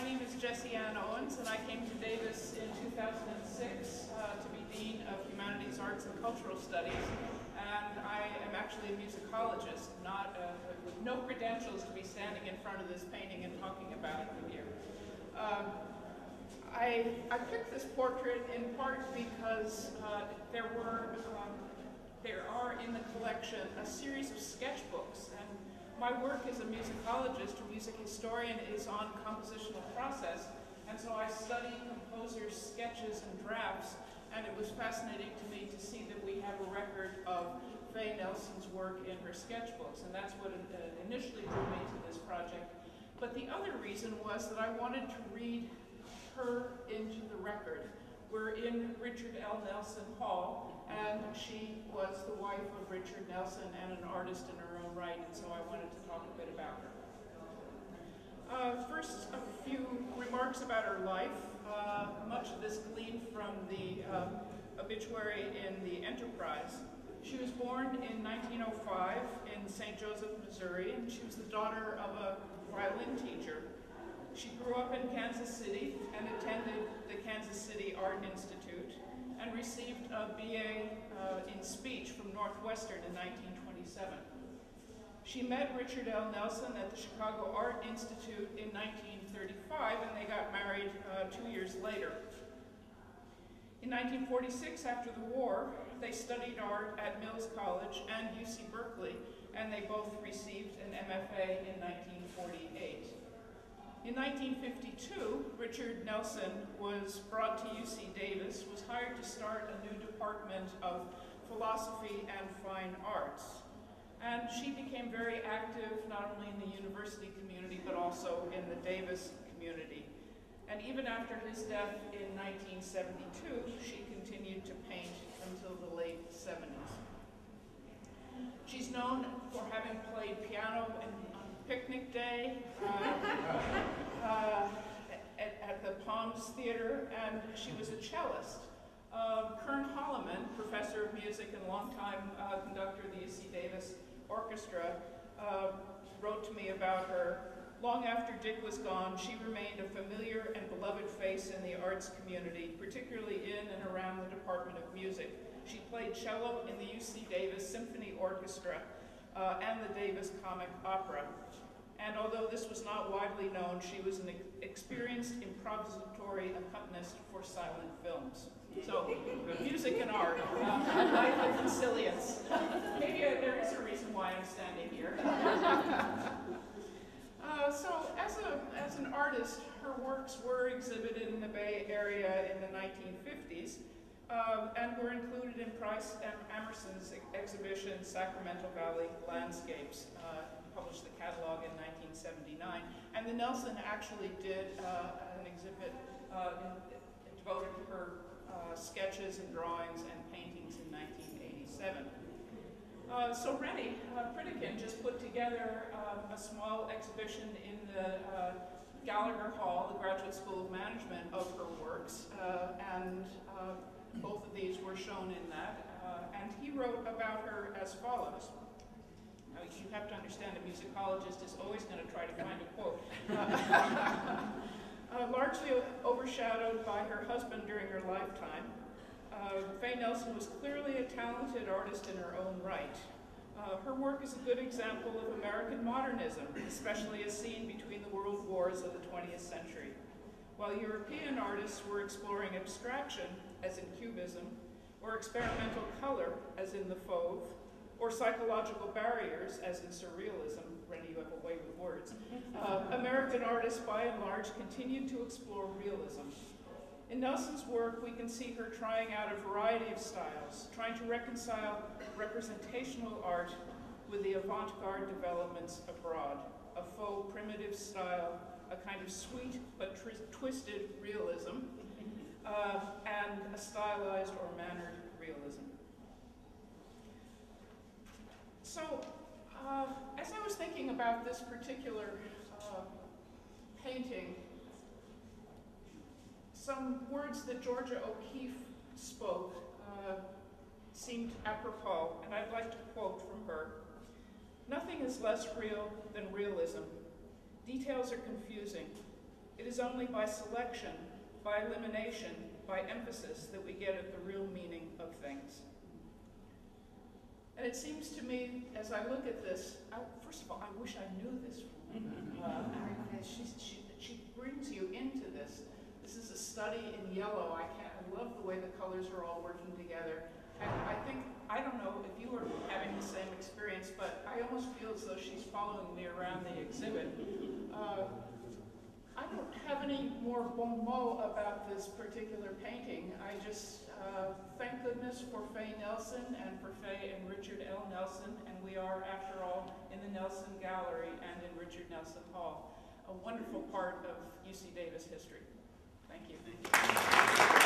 My name is Jessie Ann Owens, and I came to Davis in 2006 to be Dean of Humanities, Arts, and Cultural Studies. And I am actually a musicologist, with no credentials to be standing in front of this painting and talking about it with you. I picked this portrait in part because there are in the collection a series of sketchbooks, and my work as a musicologist or music historian is on compositional process, and so I study composers' sketches and drafts, and it was fascinating to me to see that we have a record of Faye Nelson's work in her sketchbooks, and that's what initially drew me to this project. But the other reason was that I wanted to read her into the record. We're in Richard L. Nelson Hall, and she was the wife of Richard Nelson and an artist in her own right, and so I wanted to talk a bit about her. First, a few remarks about her life. Much of this gleaned from the obituary in the Enterprise. She was born in 1905 in St. Joseph, Missouri, and she was the daughter of a violin teacher. She grew up in Kansas City and attended the Kansas City Art Institute and received a BA in speech from Northwestern in 1927. She met Richard L. Nelson at the Chicago Art Institute in 1935, and they got married 2 years later. In 1946, after the war, they studied art at Mills College and UC Berkeley, and they both received an MFA in 1948. In 1952, Richard Nelson was brought to UC Davis, was hired to start a new department of philosophy and fine arts. And she became very active not only in the university community, but also in the Davis community. And even after his death in 1972, she continued to paint until the late 70s. She's known for having played piano on Picnic Day at the Palms Theater, and she was a cellist. Kern Holloman, professor of music and longtime conductor of the UC Davis Orchestra, wrote to me about her. Long after Dick was gone, she remained a familiar and beloved face in the arts community, particularly in and around the Department of Music. She played cello in the UC Davis Symphony Orchestra and the Davis Comic Opera. And although this was not widely known, she was an experienced improvisatory accompanist for silent films. So, music and art, life and consilience. Maybe there is a reason why I'm standing here. So, as an artist, her works were exhibited in the Bay Area in the 1950s and were included in Price Emerson's exhibition, Sacramento Valley Landscapes. Published the catalog in 1979. And the Nelson actually did an exhibit devoted to her sketches and drawings and paintings in 1987. So Rennie Pritikin just put together a small exhibition in the Gallagher Hall, the Graduate School of Management, of her works, and both of these were shown in that. And he wrote about her as follows. Now, you have to understand a musicologist is always going to try to find a quote. Largely overshadowed by her husband during her lifetime, Faye Nelson was clearly a talented artist in her own right. Her work is a good example of American modernism, especially as seen between the world wars of the 20th century. While European artists were exploring abstraction, as in Cubism, or experimental color, as in the Fauve, or psychological barriers, as in Surrealism. Rennie, you have a way with words. American artists, by and large, continued to explore realism. In Nelson's work, we can see her trying out a variety of styles, trying to reconcile representational art with the avant-garde developments abroad, a faux primitive style, a kind of sweet but twisted realism, and a stylized or mannered realism. So, as I was thinking about this particular painting, some words that Georgia O'Keeffe spoke seemed apropos, and I'd like to quote from her. "Nothing is less real than realism. Details are confusing. It is only by selection, by elimination, by emphasis that we get at the real meaning of things. And it seems to me, as I look at this, first of all, I wish I knew this woman. She brings you into this. This is a study in yellow. I love the way the colors are all working together. And I don't know if you are having the same experience, but I almost feel as though she's following me around the exhibit. I don't have any more bon mot about this particular painting. I just thank goodness for Faye Nelson and for Faye and Richard L. Nelson, and we are, after all, in the Nelson Gallery and in Richard Nelson Hall, a wonderful part of UC Davis history. Thank you.